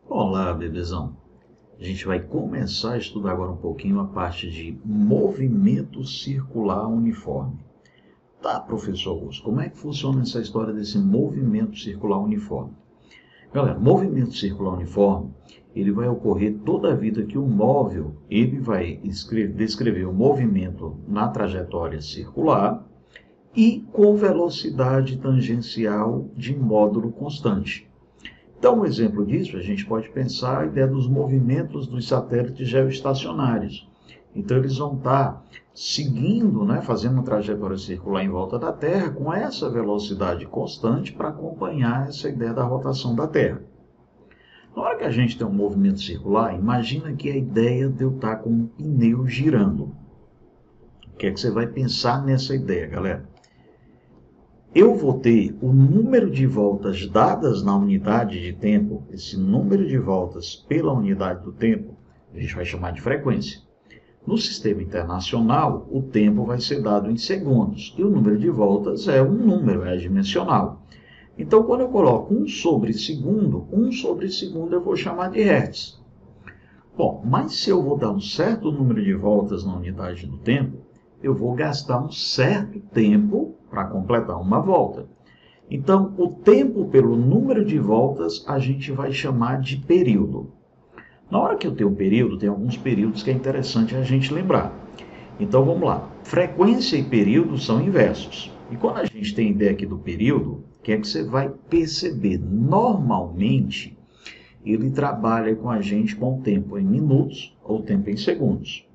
Olá, bebezão. A gente vai começar a estudar agora um pouquinho a parte de movimento circular uniforme. Tá, professor Augusto, como é que funciona essa história desse movimento circular uniforme? Galera, movimento circular uniforme, ele vai ocorrer toda a vida que o móvel, ele vai descrever o movimento na trajetória circular e com velocidade tangencial de módulo constante. Então, um exemplo disso, a gente pode pensar a ideia dos movimentos dos satélites geoestacionários. Então, eles vão estar seguindo, fazendo uma trajetória circular em volta da Terra com essa velocidade constante para acompanhar essa ideia da rotação da Terra. Na hora que a gente tem um movimento circular, imagina que a ideia de eu estar com um pneu girando. O que é que você vai pensar nessa ideia, galera? Eu vou ter o número de voltas dadas na unidade de tempo, esse número de voltas pela unidade do tempo, a gente vai chamar de frequência. No sistema internacional, o tempo vai ser dado em segundos, e o número de voltas é um número, é dimensional. Então, quando eu coloco 1 sobre segundo eu vou chamar de hertz. Bom, mas se eu vou dar um certo número de voltas na unidade do tempo, eu vou gastar um certo tempo para completar uma volta. Então, o tempo pelo número de voltas a gente vai chamar de período. Na hora que eu tenho um período, tem alguns períodos que é interessante a gente lembrar. Então, vamos lá. Frequência e período são inversos. E quando a gente tem ideia aqui do período, o que é que você vai perceber? Normalmente, ele trabalha com a gente com o tempo em minutos ou tempo em segundos.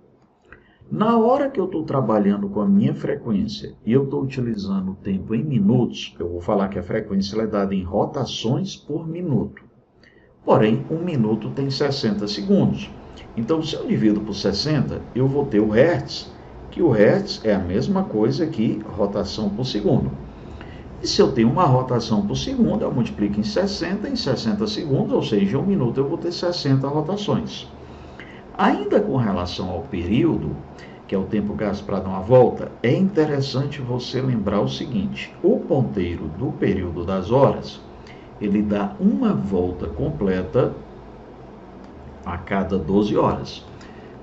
Na hora que eu estou trabalhando com a minha frequência e eu estou utilizando o tempo em minutos, eu vou falar que a frequência é dada em rotações por minuto. Porém, 1 minuto tem 60 segundos. Então, se eu divido por 60, eu vou ter o hertz, que o hertz é a mesma coisa que rotação por segundo. E se eu tenho uma rotação por segundo, eu multiplico em 60 segundos, ou seja, em 1 minuto eu vou ter 60 rotações. Ainda com relação ao período, que é o tempo gasto para dar uma volta, é interessante você lembrar o seguinte: o ponteiro do período das horas, ele dá uma volta completa a cada 12 horas.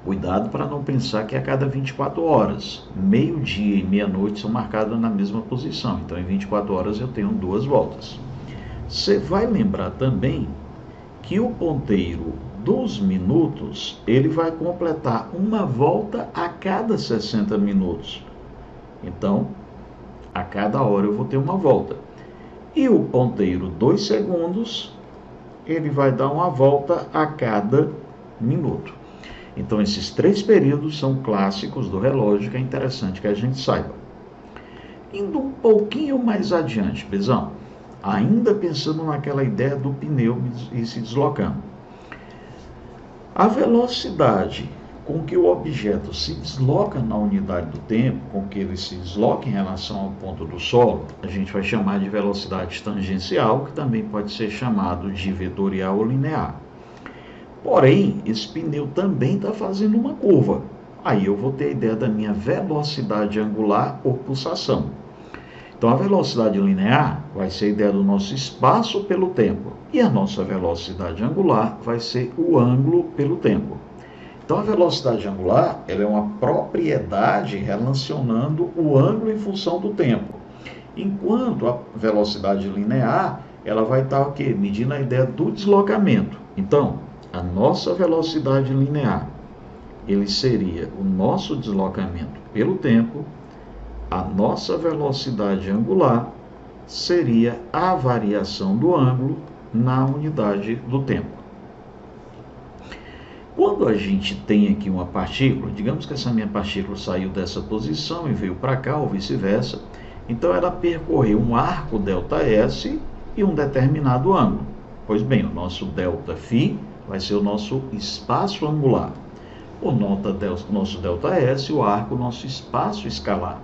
Cuidado para não pensar que é a cada 24 horas. Meio-dia e meia-noite são marcados na mesma posição, então em 24 horas eu tenho 2 voltas. Você vai lembrar também que o ponteiro dos minutos, ele vai completar uma volta a cada 60 minutos. Então, a cada hora eu vou ter uma volta. E o ponteiro dos segundos, ele vai dar uma volta a cada minuto. Então, esses 3 períodos são clássicos do relógio, que é interessante que a gente saiba. Indo um pouquinho mais adiante, Bezão, ainda pensando naquela ideia do pneu e se deslocando. A velocidade com que o objeto se desloca na unidade do tempo, com que ele se desloca em relação ao ponto do solo, a gente vai chamar de velocidade tangencial, que também pode ser chamado de vetorial ou linear. Porém, esse pneu também está fazendo uma curva. Aí eu vou ter a ideia da minha velocidade angular ou pulsação. Então, a velocidade linear vai ser a ideia do nosso espaço pelo tempo. E a nossa velocidade angular vai ser o ângulo pelo tempo. Então, a velocidade angular ela é uma propriedade relacionando o ângulo em função do tempo. Enquanto a velocidade linear, ela vai estar o quê? Medindo a ideia do deslocamento. Então, a nossa velocidade linear, ele seria o nosso deslocamento pelo tempo. A nossa velocidade angular seria a variação do ângulo na unidade do tempo. Quando a gente tem aqui uma partícula, digamos que essa minha partícula saiu dessa posição e veio para cá, ou vice-versa, então ela percorreu um arco ΔS e um determinado ângulo. Pois bem, o nosso ΔΦ vai ser o nosso espaço angular. O nosso ΔS, o arco, o nosso espaço escalar.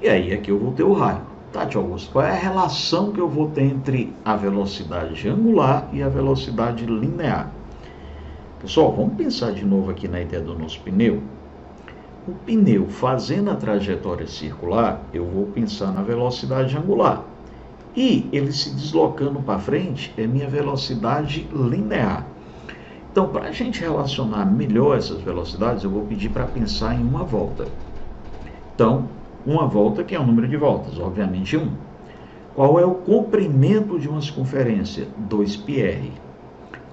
E aí aqui eu vou ter o raio. Tá, tio Augusto, qual é a relação que eu vou ter entre a velocidade angular e a velocidade linear? Pessoal, vamos pensar de novo aqui na ideia do nosso pneu. o pneu fazendo a trajetória circular, eu vou pensar na velocidade angular. E ele se deslocando para frente é minha velocidade linear. Então, para a gente relacionar melhor essas velocidades, eu vou pedir para pensar em uma volta. Então, uma volta que é o número de voltas, obviamente 1. Qual é o comprimento de uma circunferência? 2πr.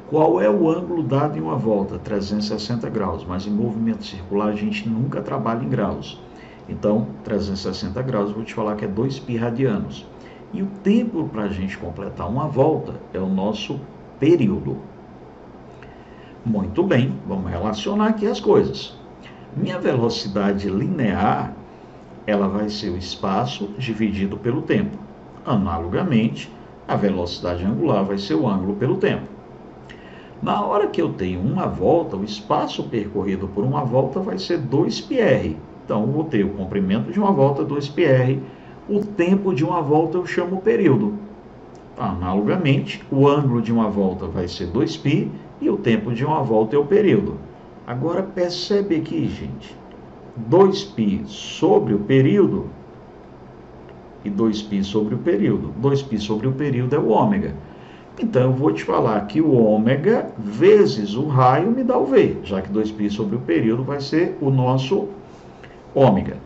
Qual é o ângulo dado em uma volta? 360 graus, mas em movimento circular a gente nunca trabalha em graus. Então, 360 graus, eu vou te falar que é 2π radianos. E o tempo para a gente completar uma volta é o nosso período. Muito bem, vamos relacionar aqui as coisas. Minha velocidade linear, ela vai ser o espaço dividido pelo tempo. Analogamente, a velocidade angular vai ser o ângulo pelo tempo. Na hora que eu tenho uma volta, o espaço percorrido por uma volta vai ser 2πr. Então, eu vou ter o comprimento de uma volta, 2πr. O tempo de uma volta eu chamo período. Analogamente, o ângulo de uma volta vai ser 2π e o tempo de uma volta é o período. Agora, percebe aqui, gente. 2π sobre o período e 2π sobre o período. 2π sobre o período é o ômega. Então, eu vou te falar que o ômega vezes o raio me dá o V, já que 2π sobre o período vai ser o nosso ômega.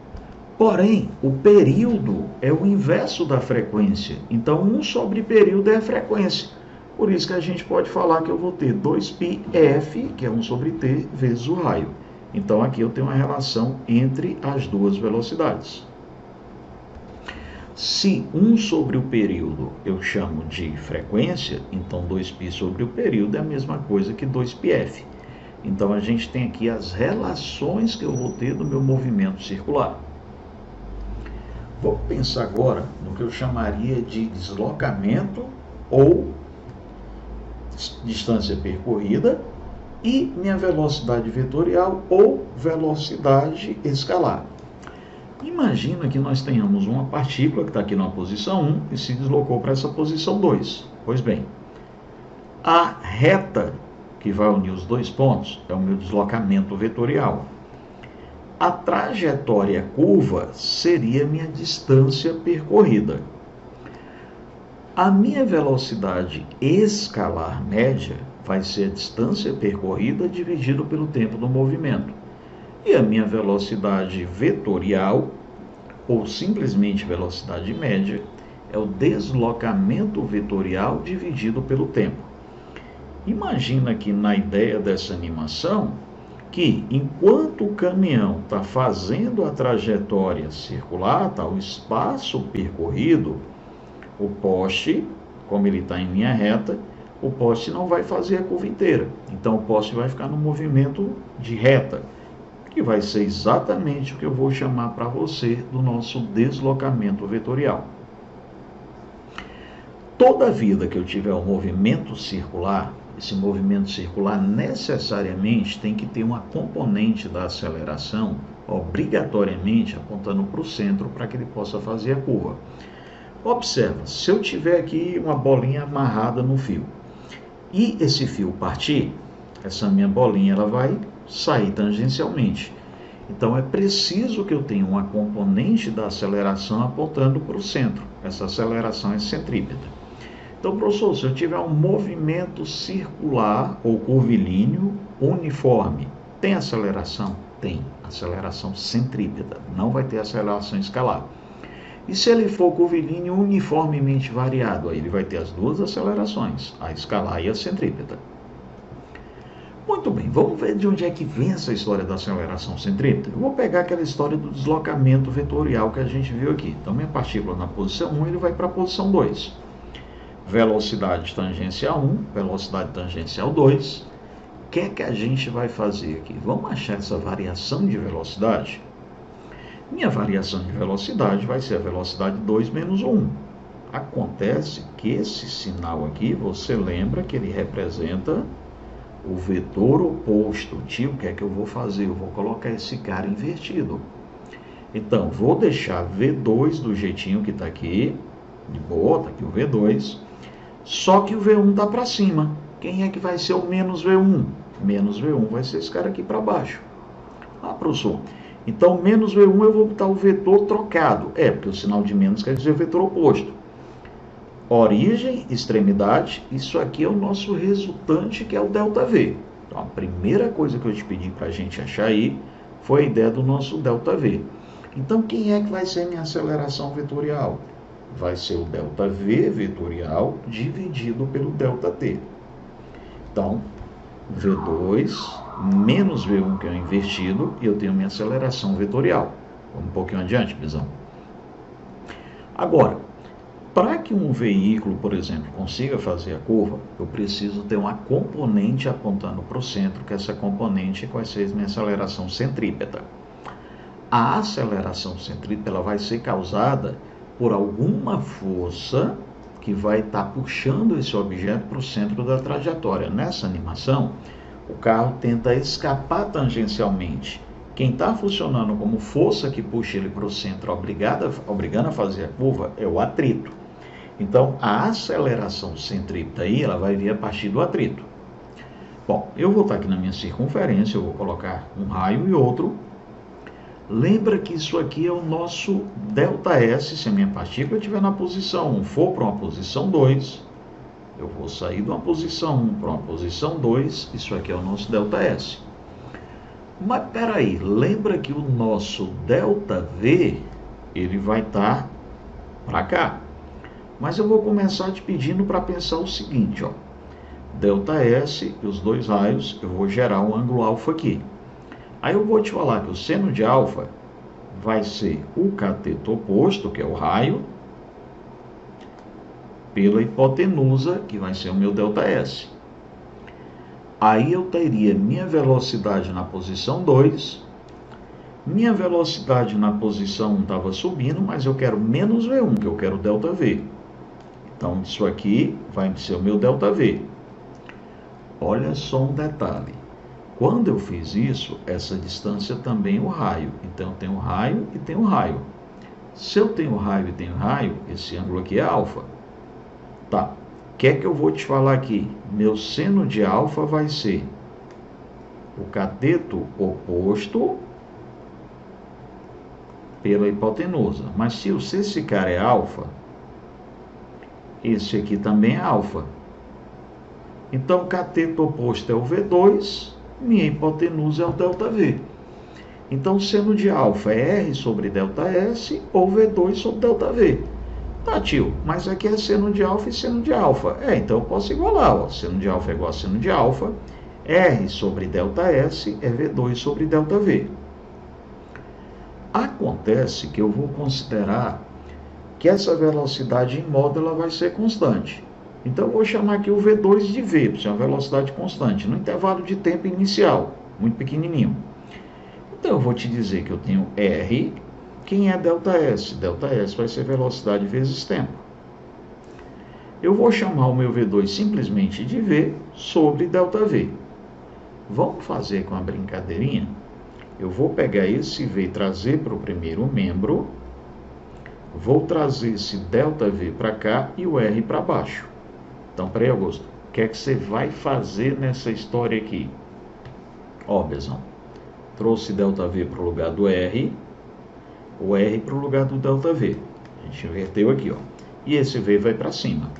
Porém, o período é o inverso da frequência. Então, 1 sobre período é a frequência. Por isso que a gente pode falar que eu vou ter 2πf, que é 1 sobre t, vezes o raio. Então, aqui eu tenho uma relação entre as duas velocidades. Se 1 sobre o período eu chamo de frequência, então 2π sobre o período é a mesma coisa que 2πf. Então, a gente tem aqui as relações que eu vou ter do meu movimento circular. Vamos pensar agora no que eu chamaria de deslocamento ou distância percorrida e minha velocidade vetorial ou velocidade escalar. Imagina que nós tenhamos uma partícula que está aqui na posição 1 e se deslocou para essa posição 2. Pois bem, a reta que vai unir os dois pontos é o meu deslocamento vetorial. A trajetória curva seria minha distância percorrida. A minha velocidade escalar média vai ser a distância percorrida dividido pelo tempo do movimento. E a minha velocidade vetorial, ou simplesmente velocidade média, é o deslocamento vetorial dividido pelo tempo. Imagina que na ideia dessa animação, que enquanto o caminhão está fazendo a trajetória circular, está o espaço percorrido, o poste, como ele está em linha reta, o poste não vai fazer a curva inteira. Então o poste vai ficar no movimento de reta, que vai ser exatamente o que eu vou chamar para você do nosso deslocamento vetorial. Toda vida que eu tiver um movimento circular, esse movimento circular necessariamente tem que ter uma componente da aceleração, obrigatoriamente apontando para o centro para que ele possa fazer a curva. Observa, se eu tiver aqui uma bolinha amarrada no fio e esse fio partir, essa minha bolinha ela vai sair tangencialmente. Então é preciso que eu tenha uma componente da aceleração apontando para o centro. Essa aceleração é centrípeta. Então, professor, se eu tiver um movimento circular ou curvilíneo uniforme, tem aceleração? Tem. Aceleração centrípeta. Não vai ter aceleração escalar. E se ele for curvilíneo uniformemente variado, aí ele vai ter as duas acelerações, a escalar e a centrípeta. Muito bem, vamos ver de onde é que vem essa história da aceleração centrípeta. Eu vou pegar aquela história do deslocamento vetorial que a gente viu aqui. Então, minha partícula na posição 1, ele vai para a posição 2. Velocidade tangencial 1, velocidade tangencial 2. O que é que a gente vai fazer aqui? Vamos achar essa variação de velocidade? Minha variação de velocidade vai ser a velocidade 2 menos 1. Acontece que esse sinal aqui, você lembra que ele representa o vetor oposto. Tio, o que é que eu vou fazer? Eu vou colocar esse cara invertido. Então, vou deixar V2 do jeitinho que está aqui. De boa, está aqui o V2. Só que o V1 está para cima. Quem é que vai ser o menos V1? Menos V1 vai ser esse cara aqui para baixo. Ah, professor, Então, menos V1 eu vou botar o vetor trocado. Porque o sinal de menos quer dizer o vetor oposto. Origem, extremidade, isso aqui é o nosso resultante, que é o ΔV. Então, a primeira coisa que eu te pedi para a gente achar aí foi a ideia do nosso ΔV. Então, quem é que vai ser minha aceleração vetorial? Vai ser o ΔV vetorial dividido pelo ΔT. Então, V2 menos V1, que é o invertido, e eu tenho minha aceleração vetorial. Vamos um pouquinho adiante, Bizão. Agora, para que um veículo, por exemplo, consiga fazer a curva, eu preciso ter uma componente apontando para o centro, que essa componente vai ser minha aceleração centrípeta. A aceleração centrípeta ela vai ser causada por alguma força que vai estar puxando esse objeto para o centro da trajetória. Nessa animação, o carro tenta escapar tangencialmente. Quem está funcionando como força que puxa ele para o centro, obrigando a fazer a curva, é o atrito. Então, a aceleração centrípeta aí, ela vai vir a partir do atrito. Bom, eu vou estar aqui na minha circunferência, eu vou colocar um raio e outro. Lembra que isso aqui é o nosso ΔS, se a minha partícula estiver na posição 1, for para uma posição 2, eu vou sair de uma posição 1 para uma posição 2, isso aqui é o nosso ΔS. Mas peraí, lembra que o nosso ΔV, ele vai estar para cá. Mas eu vou começar te pedindo para pensar o seguinte, ó. ΔS e os dois raios, eu vou gerar um ângulo alfa aqui. Aí eu vou te falar que o seno de alfa vai ser o cateto oposto, que é o raio, pela hipotenusa, que vai ser o meu ΔS. Aí eu teria minha velocidade na posição 2, minha velocidade na posição 1 estava subindo, mas eu quero menos V1, que eu quero ΔV. Então, isso aqui vai ser o meu ΔV. Olha só um detalhe. Quando eu fiz isso, essa distância também é o raio. Então, eu tenho raio e tenho raio. Se eu tenho raio e tenho raio, esse ângulo aqui é alfa. Tá. O que é que eu vou te falar aqui? Meu seno de alfa vai ser o cateto oposto pela hipotenusa. Mas se esse cara é alfa, esse aqui também é alfa. Então, o cateto oposto é o V2, minha hipotenusa é o ΔV. Então, o seno de alfa é R sobre ΔS ou V2 sobre ΔV. Tá, tio, mas aqui é seno de alfa e seno de alfa. Então eu posso igualar, ó. Seno de alfa é igual a seno de alfa, R sobre ΔS é V2 sobre ΔV. Acontece que eu vou considerar que essa velocidade em modo ela vai ser constante. Então eu vou chamar aqui o V2 de V, por ser uma velocidade constante, no intervalo de tempo inicial, muito pequenininho. Então eu vou te dizer que eu tenho R. Quem é ΔS? ΔS vai ser velocidade vezes tempo. Eu vou chamar o meu V2 simplesmente de V sobre ΔV. Vamos fazer com a brincadeirinha? Eu vou pegar esse V e trazer para o primeiro membro. Vou trazer esse ΔV para cá e o R para baixo. Então, peraí, Augusto. O que é que você vai fazer nessa história aqui? Ó, Bezão. Trouxe ΔV para o lugar do R. O R para o lugar do ΔV. A gente inverteu aqui, ó. E esse V vai para cima.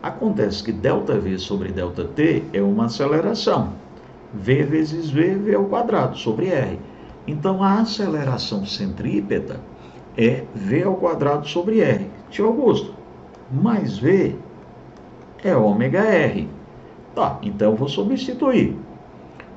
Acontece que ΔV sobre ΔT é uma aceleração. V vezes V, V ao quadrado, sobre R. Então, a aceleração centrípeta é V ao quadrado sobre R. Tio Augusto, mais V é ômega R. Tá, então eu vou substituir.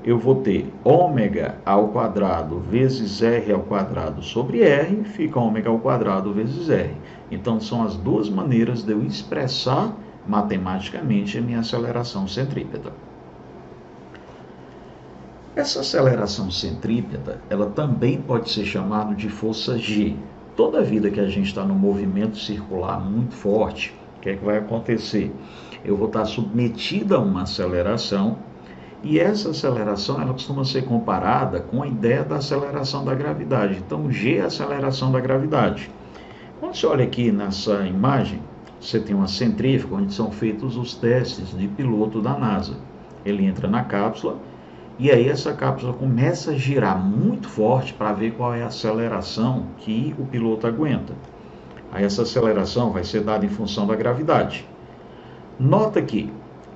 Eu vou ter ômega ao quadrado vezes R ao quadrado sobre R, fica ômega ao quadrado vezes R. Então, são as duas maneiras de eu expressar matematicamente a minha aceleração centrípeta. Essa aceleração centrípeta, ela também pode ser chamada de força G. Toda vida que a gente está num movimento circular muito forte, o que é que vai acontecer? Eu vou estar submetido a uma aceleração, e essa aceleração ela costuma ser comparada com a ideia da aceleração da gravidade. Então, G é a aceleração da gravidade. Quando você olha aqui nessa imagem, você tem uma centrífuga onde são feitos os testes de piloto da NASA. Ele entra na cápsula E aí essa cápsula começa a girar muito forte para ver qual é a aceleração que o piloto aguenta. Aí essa aceleração vai ser dada em função da gravidade. Nota que,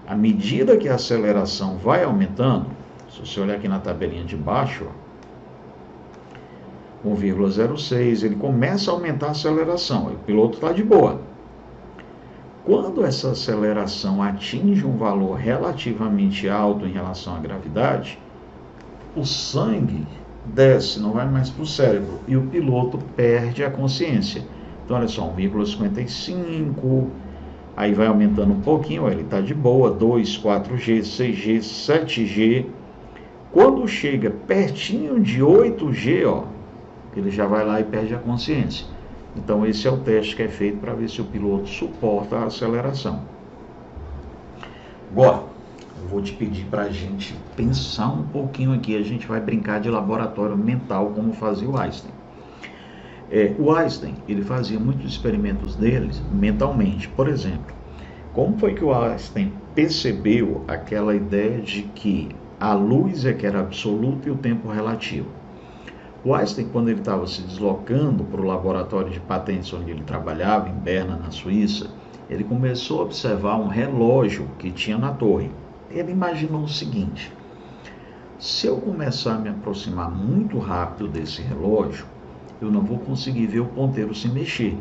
à medida que a aceleração vai aumentando, se você olhar aqui na tabelinha de baixo, 1,06, ele começa a aumentar a aceleração, aí o piloto está de boa. Quando essa aceleração atinge um valor relativamente alto em relação à gravidade, o sangue desce, não vai mais para o cérebro, e o piloto perde a consciência. Então, olha só, 1,55, aí vai aumentando um pouquinho, ele está de boa, 2, 4G, 6G, 7G. Quando chega pertinho de 8G, ó, ele já vai lá e perde a consciência. Então, esse é o teste que é feito para ver se o piloto suporta a aceleração. Agora, eu vou te pedir para a gente pensar um pouquinho aqui. A gente vai brincar de laboratório mental, como fazia o Einstein. O Einstein, ele fazia muitos experimentos deles mentalmente. Por exemplo, como foi que o Einstein percebeu aquela ideia de que a luz é que era absoluta e o tempo relativo? O Einstein, quando ele estava se deslocando para o laboratório de patentes onde ele trabalhava, em Berna, na Suíça, ele começou a observar um relógio que tinha na torre. Ele imaginou o seguinte: se eu começar a me aproximar muito rápido desse relógio, eu não vou conseguir ver o ponteiro se mexer.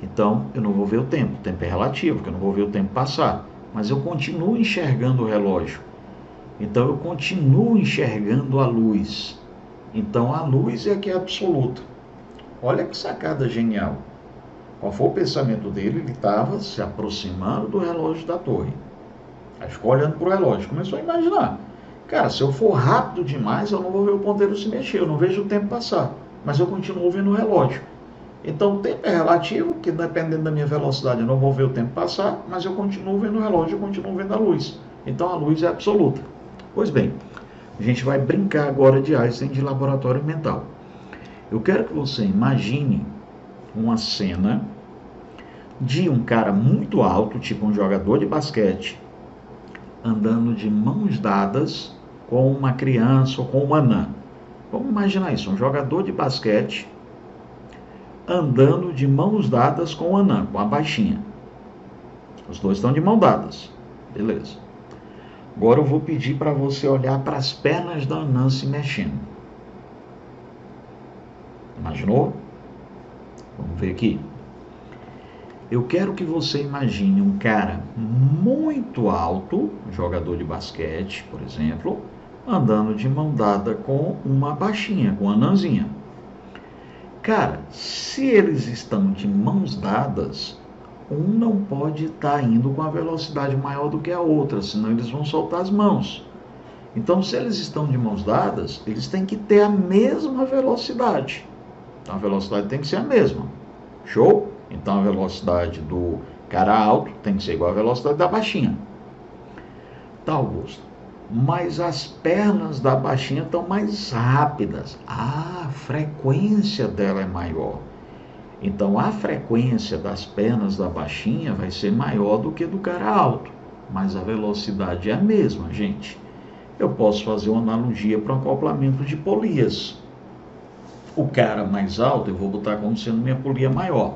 Então, eu não vou ver o tempo é relativo, porque eu não vou ver o tempo passar. Mas eu continuo enxergando o relógio. Então, eu continuo enxergando a luz. Então, a luz é que é absoluta. Olha que sacada genial. Qual foi o pensamento dele? Ele estava se aproximando do relógio da torre. Aí ficou olhando para o relógio, começou a imaginar. Cara, se eu for rápido demais, eu não vou ver o ponteiro se mexer, eu não vejo o tempo passar. Mas eu continuo vendo o relógio. Então, o tempo é relativo, que dependendo da minha velocidade, eu não vou ver o tempo passar, mas eu continuo vendo o relógio, eu continuo vendo a luz. Então, a luz é absoluta. Pois bem, a gente vai brincar agora de Einstein de laboratório mental. Eu quero que você imagine uma cena de um cara muito alto, tipo um jogador de basquete, andando de mãos dadas com uma criança ou com uma anã. Vamos imaginar isso, um jogador de basquete andando de mãos dadas com a anã, com a baixinha. Os dois estão de mãos dadas. Beleza. Agora eu vou pedir para você olhar para as pernas da anã se mexendo. Imaginou? Vamos ver aqui. Eu quero que você imagine um cara muito alto, jogador de basquete, por exemplo, andando de mão dada com uma baixinha, com uma anãzinha. Cara, se eles estão de mãos dadas, um não pode estar indo com a velocidade maior do que a outra, senão eles vão soltar as mãos. Então, se eles estão de mãos dadas, eles têm que ter a mesma velocidade. Então, a velocidade tem que ser a mesma. Show? Então, a velocidade do cara alto tem que ser igual à velocidade da baixinha. Tá, Augusto? Mas as pernas da baixinha estão mais rápidas. A frequência dela é maior. Então, a frequência das pernas da baixinha vai ser maior do que do cara alto. Mas a velocidade é a mesma, gente. Eu posso fazer uma analogia para um acoplamento de polias. O cara mais alto eu vou botar como sendo minha polia maior.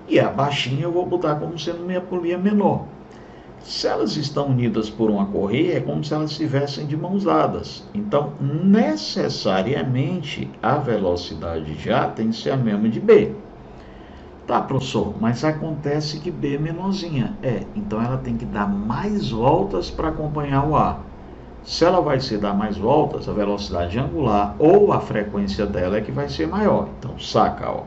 E a baixinha eu vou botar como sendo minha polia menor. Se elas estão unidas por uma correia, é como se elas estivessem de mãos dadas. Então, necessariamente, a velocidade de A tem que ser a mesma de B. Tá, professor, mas acontece que B é menorzinha. Então ela tem que dar mais voltas para acompanhar o A. Se ela vai ser dar mais voltas, a velocidade angular ou a frequência dela é que vai ser maior. Então, saca, ó.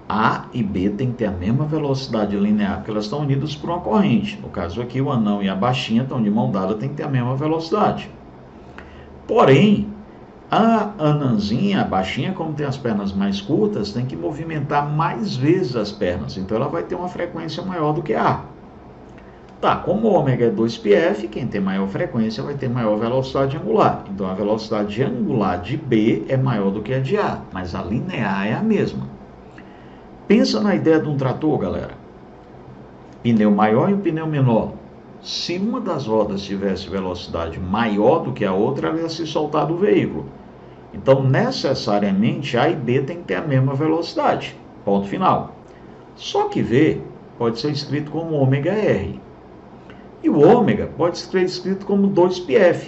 A e B tem que ter a mesma velocidade linear, porque elas estão unidas por uma corrente. No caso aqui, o anão e a baixinha estão de mão dada, tem que ter a mesma velocidade. Porém, a anãzinha, a baixinha, como tem as pernas mais curtas, tem que movimentar mais vezes as pernas. Então, ela vai ter uma frequência maior do que a. Tá, como o ômega é 2πf, quem tem maior frequência vai ter maior velocidade angular. Então, a velocidade angular de B é maior do que a de A, mas a linear é a mesma. Pensa na ideia de um trator, galera. Pneu maior e o pneu menor. Se uma das rodas tivesse velocidade maior do que a outra, ela ia se soltar do veículo. Então, necessariamente, A e B tem que ter a mesma velocidade. Ponto final. Só que V pode ser escrito como ômega R. E o ômega pode ser escrito como 2πf.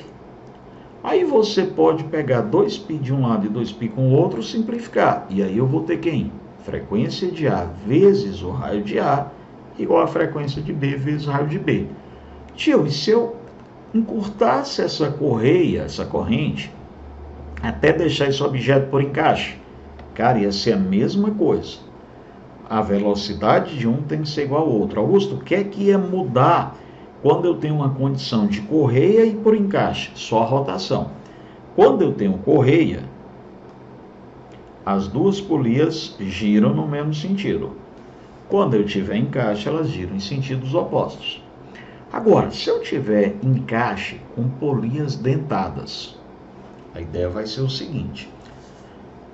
Aí você pode pegar 2π de um lado e 2π com o outro, simplificar. E aí eu vou ter quem? Frequência de A vezes o raio de A igual a frequência de B vezes o raio de B. Tio, e se eu encurtasse essa correia, essa corrente, até deixar esse objeto por encaixe? Cara, ia ser a mesma coisa. A velocidade de um tem que ser igual ao outro. Augusto, o que é que ia mudar quando eu tenho uma condição de correia e por encaixe? Só a rotação. Quando eu tenho correia, as duas polias giram no mesmo sentido. Quando eu tiver encaixe, elas giram em sentidos opostos. Agora, se eu tiver encaixe com polias dentadas, a ideia vai ser o seguinte: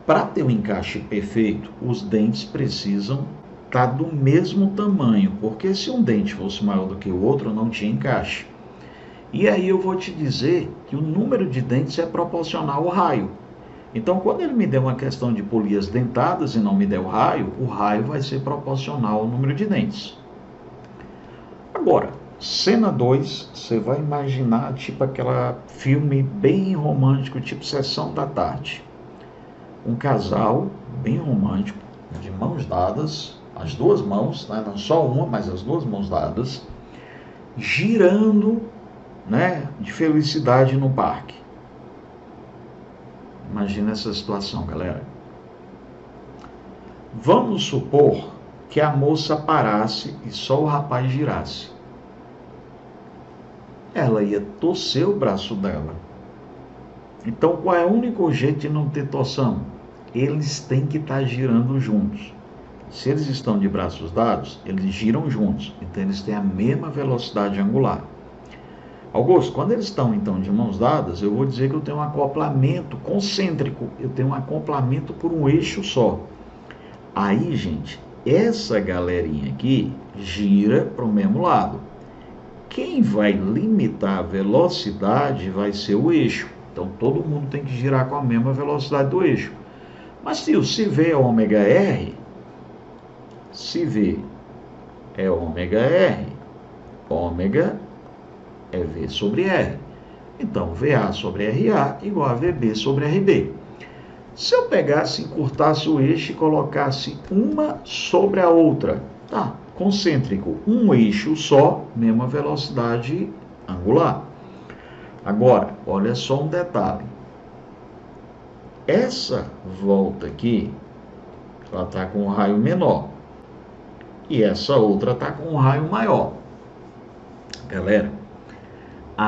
para ter um encaixe perfeito, os dentes precisam estar do mesmo tamanho, porque se um dente fosse maior do que o outro, não tinha encaixe. E aí eu vou te dizer que o número de dentes é proporcional ao raio. Então, quando ele me der uma questão de polias dentadas e não me der o raio vai ser proporcional ao número de dentes. Agora, cena 2, você vai imaginar tipo aquele filme bem romântico, tipo Sessão da Tarde. Um casal bem romântico, de mãos dadas, as duas mãos, né? Não só uma, mas as duas mãos dadas, girando, né, de felicidade no parque. Imagina essa situação, galera. Vamos supor que a moça parasse e só o rapaz girasse. Ela ia torcer o braço dela. Então, qual é o único jeito de não ter torção? Eles têm que estar girando juntos. Se eles estão de braços dados, eles giram juntos. Então, eles têm a mesma velocidade angular. Augusto, quando eles estão, então, de mãos dadas, eu vou dizer que eu tenho um acoplamento concêntrico. Eu tenho um acoplamento por um eixo só. Aí, gente, essa galerinha aqui gira para o mesmo lado. Quem vai limitar a velocidade vai ser o eixo. Então, todo mundo tem que girar com a mesma velocidade do eixo. Mas, tio, se V é ômega R, se V é ômega R, ômega é V sobre R. Então, VA sobre RA igual a VB sobre RB. Se eu pegasse, encurtasse o eixo e colocasse uma sobre a outra, tá, concêntrico, um eixo só, mesma velocidade angular. Agora, olha só um detalhe. Essa volta aqui, ela está com um raio menor. E essa outra está com um raio maior. Galera,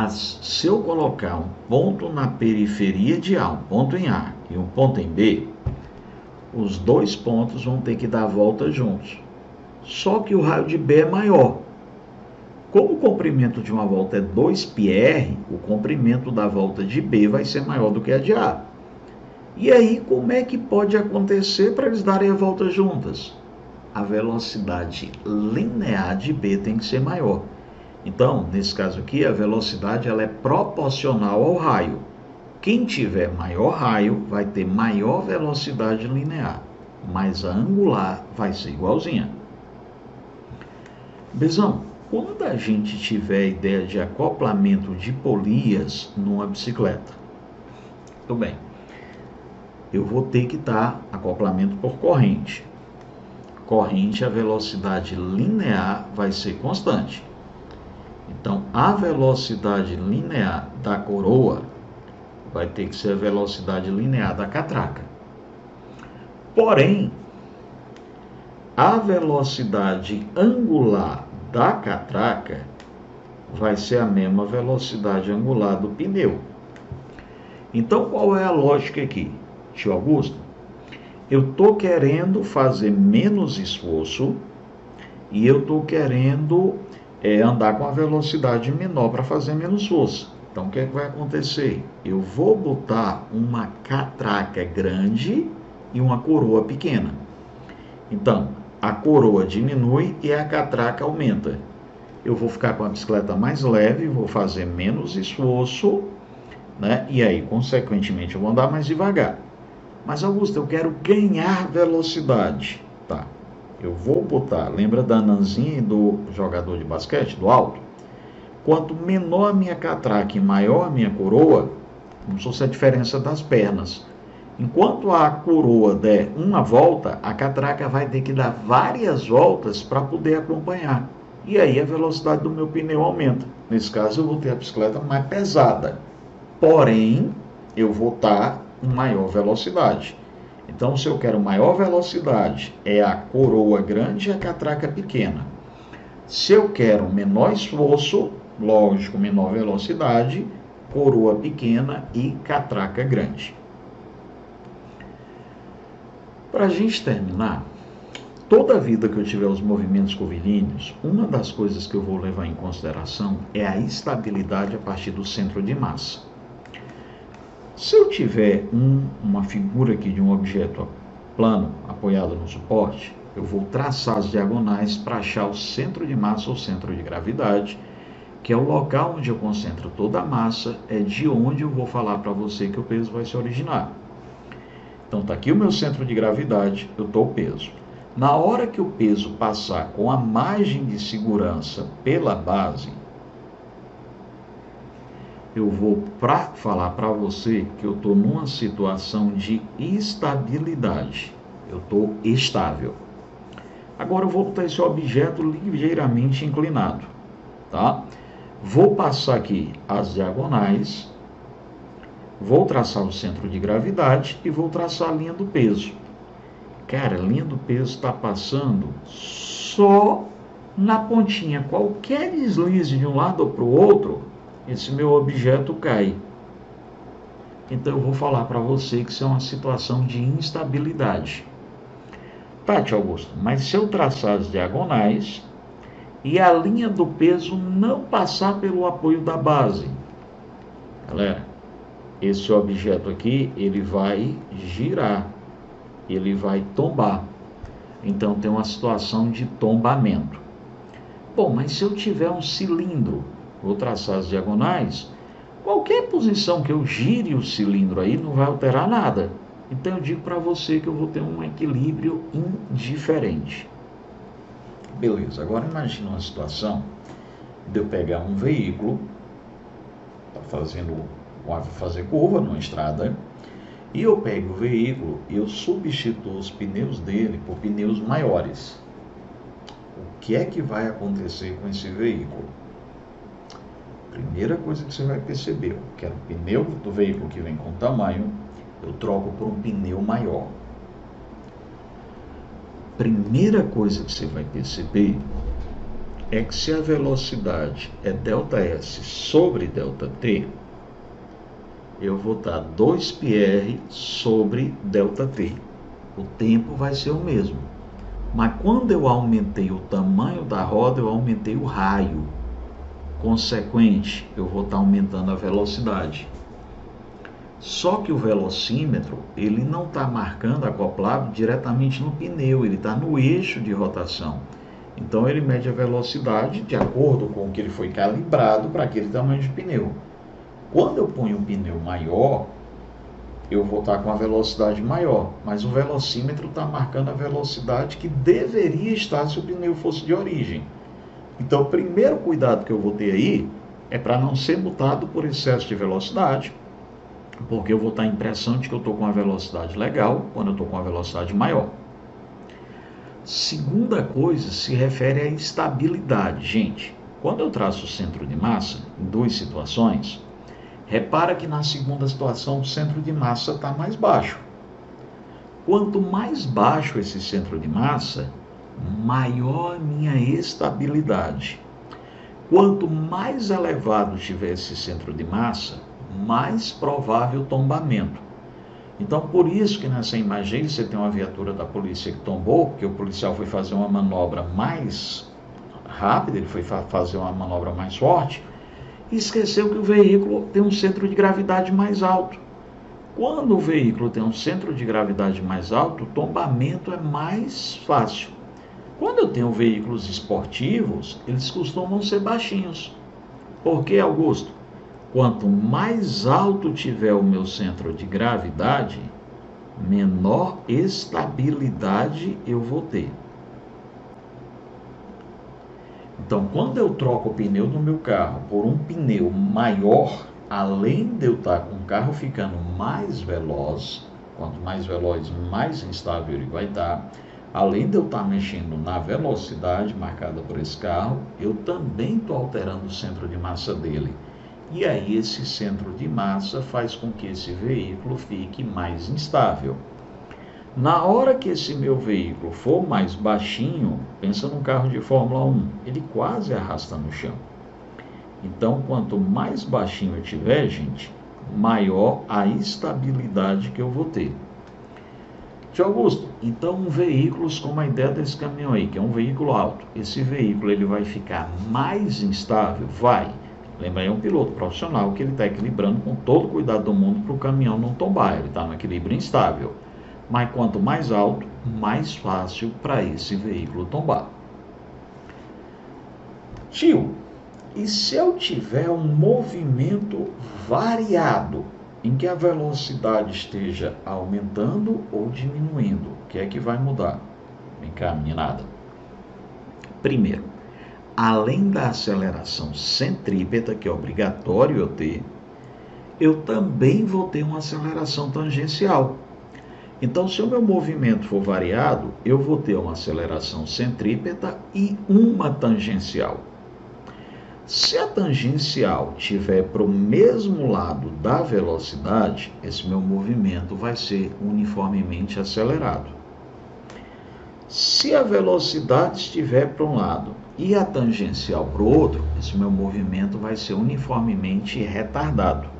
se eu colocar um ponto na periferia de A, um ponto em A e um ponto em B, os dois pontos vão ter que dar a volta juntos. Só que o raio de B é maior. Como o comprimento de uma volta é 2πr, o comprimento da volta de B vai ser maior do que a de A. E aí, como é que pode acontecer para eles darem a volta juntas? A velocidade linear de B tem que ser maior. Então, nesse caso aqui, a velocidade ela é proporcional ao raio. Quem tiver maior raio vai ter maior velocidade linear, mas a angular vai ser igualzinha. Bezão, quando a gente tiver a ideia de acoplamento de polias numa bicicleta, tudo bem, eu vou ter que dar acoplamento por corrente. Corrente, a velocidade linear vai ser constante. Então, a velocidade linear da coroa vai ter que ser a velocidade linear da catraca. Porém, a velocidade angular da catraca vai ser a mesma velocidade angular do pneu. Então, qual é a lógica aqui, tio Augusto? Eu estou querendo fazer menos esforço e eu estou querendo andar com a velocidade menor para fazer menos força. Então, o que é que vai acontecer? Eu vou botar uma catraca grande e uma coroa pequena. Então, a coroa diminui e a catraca aumenta. eu vou ficar com a bicicleta mais leve, vou fazer menos esforço, né? E aí, consequentemente, eu vou andar mais devagar. Mas, Augusto, eu quero ganhar velocidade. Tá, eu vou botar, lembra da anãzinha do jogador de basquete, do alto? Quanto menor a minha catraca e maior a minha coroa, como se fosse a diferença das pernas. Enquanto a coroa der uma volta, a catraca vai ter que dar várias voltas para poder acompanhar. E aí a velocidade do meu pneu aumenta. Nesse caso, eu vou ter a bicicleta mais pesada. Porém, eu vou estar com maior velocidade. Então, se eu quero maior velocidade, é a coroa grande e a catraca pequena. Se eu quero menor esforço, lógico, menor velocidade, coroa pequena e catraca grande. Para a gente terminar, toda vida que eu tiver os movimentos curvilíneos, uma das coisas que eu vou levar em consideração é a estabilidade a partir do centro de massa. Se eu tiver uma figura aqui de um objeto plano apoiado no suporte, eu vou traçar as diagonais para achar o centro de massa ou centro de gravidade, que é o local onde eu concentro toda a massa, é de onde eu vou falar para você que o peso vai se originar. Então está aqui o meu centro de gravidade, eu estou o peso. Na hora que o peso passar com a margem de segurança pela base, eu vou falar para você que eu estou numa situação de estabilidade. Eu estou estável. Agora eu vou botar esse objeto ligeiramente inclinado, tá? Vou passar aqui as diagonais, vou traçar o centro de gravidade e vou traçar a linha do peso. Cara, a linha do peso está passando só na pontinha. Qualquer deslize de um lado ou para o outro, esse meu objeto cai. Então eu vou falar para você que isso é uma situação de instabilidade. Tati, Augusto, mas se eu traçar as diagonais e a linha do peso não passar pelo apoio da base, galera, esse objeto aqui, ele vai girar, ele vai tombar. Então tem uma situação de tombamento. Bom, mas se eu tiver um cilindro, vou traçar as diagonais, qualquer posição que eu gire o cilindro aí não vai alterar nada. Então eu digo para você que eu vou ter um equilíbrio indiferente. Beleza, agora imagine uma situação de eu pegar um veículo, está fazer curva numa estrada, e eu pego o veículo e eu substituo os pneus dele por pneus maiores. O que é que vai acontecer com esse veículo? Primeira coisa que você vai perceber, eu quero o pneu do veículo que vem com tamanho, eu troco por um pneu maior. Primeira coisa que você vai perceber é que se a velocidade é ΔS sobre ΔT, eu vou dar 2πr sobre ΔT. O tempo vai ser o mesmo. Mas quando eu aumentei o tamanho da roda, eu aumentei o raio. Consequente, eu vou estar aumentando a velocidade. Só que o velocímetro, ele não está marcando acoplado diretamente no pneu, ele está no eixo de rotação. Então ele mede a velocidade de acordo com o que ele foi calibrado para aquele tamanho de pneu. Quando eu ponho um pneu maior, eu vou estar com a velocidade maior, mas o velocímetro está marcando a velocidade que deveria estar se o pneu fosse de origem. Então o primeiro cuidado que eu vou ter aí é para não ser multado por excesso de velocidade, porque eu vou estar a impressão de que eu estou com a velocidade legal quando eu estou com a velocidade maior. Segunda coisa se refere à estabilidade. Gente, quando eu traço o centro de massa, em duas situações, repara que na segunda situação o centro de massa está mais baixo. Quanto mais baixo esse centro de massa, maior a minha estabilidade. Quanto mais elevado tiver esse centro de massa, mais provável o tombamento. Então, por isso que nessa imagem você tem uma viatura da polícia que tombou, porque o policial foi fazer uma manobra mais rápida, ele foi fazer uma manobra mais forte, e esqueceu que o veículo tem um centro de gravidade mais alto. Quando o veículo tem um centro de gravidade mais alto, o tombamento é mais fácil. Quando eu tenho veículos esportivos, eles costumam ser baixinhos. Por quê, Augusto? Quanto mais alto tiver o meu centro de gravidade, menor estabilidade eu vou ter. Então, quando eu troco o pneu do meu carro por um pneu maior, além de eu estar com o carro ficando mais veloz, quanto mais veloz, mais instável ele vai estar, além de eu estar mexendo na velocidade marcada por esse carro, eu também estou alterando o centro de massa dele. E aí esse centro de massa faz com que esse veículo fique mais instável. Na hora que esse meu veículo for mais baixinho, pensa num carro de Fórmula 1, ele quase arrasta no chão. Então, quanto mais baixinho eu tiver, gente, maior a estabilidade que eu vou ter. Tio Augusto, então veículos como a ideia desse caminhão aí, que é um veículo alto, esse veículo ele vai ficar mais instável? Vai. Lembra aí, é um piloto profissional que ele está equilibrando com todo o cuidado do mundo para o caminhão não tombar, ele está no equilíbrio instável. Mas quanto mais alto, mais fácil para esse veículo tombar. Tio, e se eu tiver um movimento variado, em que a velocidade esteja aumentando ou diminuindo, o que é que vai mudar? Vem cá, meninada. Primeiro, além da aceleração centrípeta, que é obrigatório eu ter, eu também vou ter uma aceleração tangencial. Então, se o meu movimento for variado, eu vou ter uma aceleração centrípeta e uma tangencial. Se a tangencial estiver para o mesmo lado da velocidade, esse meu movimento vai ser uniformemente acelerado. Se a velocidade estiver para um lado e a tangencial para o outro, esse meu movimento vai ser uniformemente retardado.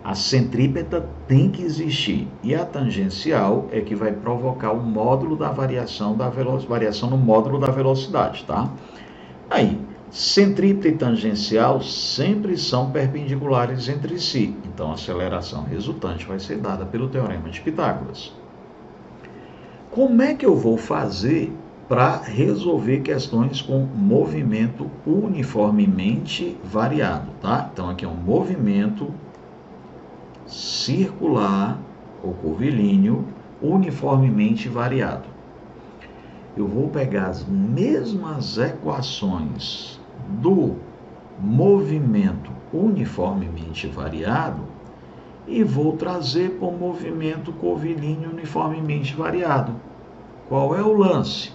A centrípeta tem que existir e a tangencial é que vai provocar o módulo da variação no módulo da velocidade, tá? Aí, centrípeta e tangencial sempre são perpendiculares entre si, então a aceleração resultante vai ser dada pelo teorema de Pitágoras. Como é que eu vou fazer para resolver questões com movimento uniformemente variado, tá? Então aqui é um movimento circular ou curvilíneo uniformemente variado. Eu vou pegar as mesmas equações do movimento uniformemente variado e vou trazer para o movimento curvilíneo uniformemente variado. Qual é o lance?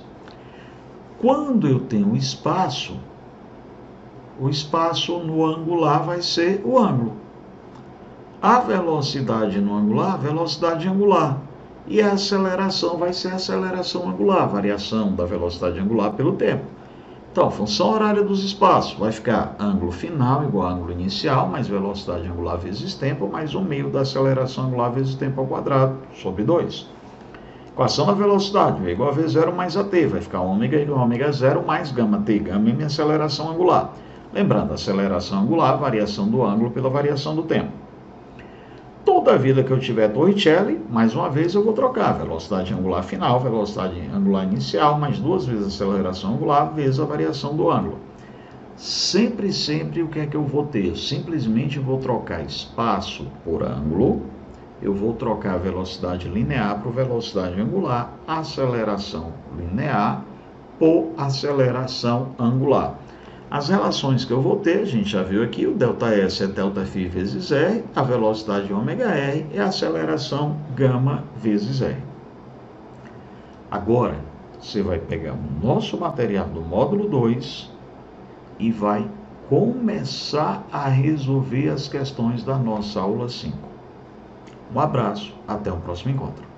Quando eu tenho espaço, o espaço no angular vai ser o ângulo. A velocidade no angular, velocidade angular. E a aceleração vai ser a aceleração angular, variação da velocidade angular pelo tempo. Então, função horária dos espaços vai ficar ângulo final igual a ângulo inicial, mais velocidade angular vezes tempo, mais 1/2 da aceleração angular vezes tempo ao quadrado, sobre 2. Equação da velocidade, V igual a V0 mais AT, vai ficar ômega igual a ômega 0 mais gama T, gama é minha aceleração angular. Lembrando, aceleração angular, variação do ângulo pela variação do tempo. Toda vida que eu tiver Torricelli, mais uma vez eu vou trocar velocidade angular final, velocidade angular inicial, mais 2 vezes a aceleração angular, vezes a variação do ângulo. Sempre o que é que eu vou ter? Eu simplesmente vou trocar espaço por ângulo, eu vou trocar velocidade linear por velocidade angular, aceleração linear por aceleração angular. As relações que eu vou ter, a gente já viu aqui, o ΔS é ΔΦ vezes R, a velocidade ômega R é a aceleração gama vezes R. Agora, você vai pegar o nosso material do módulo 2 e vai começar a resolver as questões da nossa aula 5. Um abraço, até o próximo encontro.